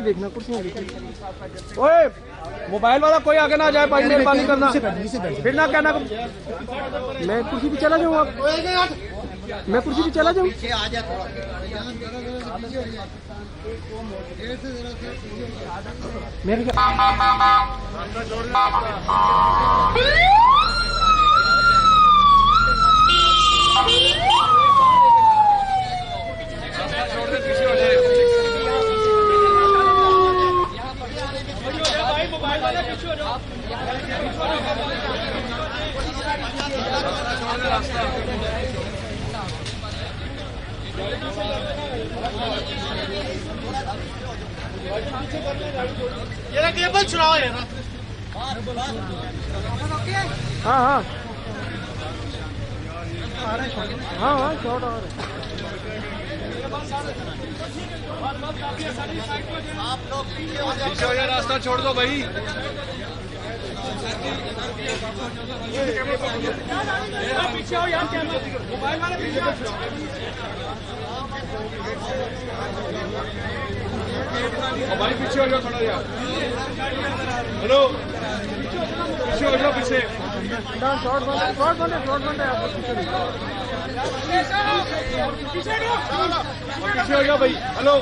देखना, कुर्सियाँ देखना। ओए मोबाइल वाला कोई आगे ना जाए, भाई मेहरबानी करना, फिर ना कहना मैं कुर्सी पे चला जाऊँ। मैं कुर्सी पे चला जाऊँ। मेरे ये केबल चलाओ यार। हाँ हाँ हाँ हाँ शॉर्ट आ रहा है। आप लोग पीछे हो जाओ, रास्ता छोड़ दो भाई। पीछे हो यार, मोबाइल वाले पीछे भाई पीछे हो जाओ थोड़ा यार। हेलो पीछे हो जाओ, पीछे शॉर्ट बंद है, शॉर्ट बंद है, शॉर्ट बंद है। आपको पीछे हो जाओ भाई। हेलो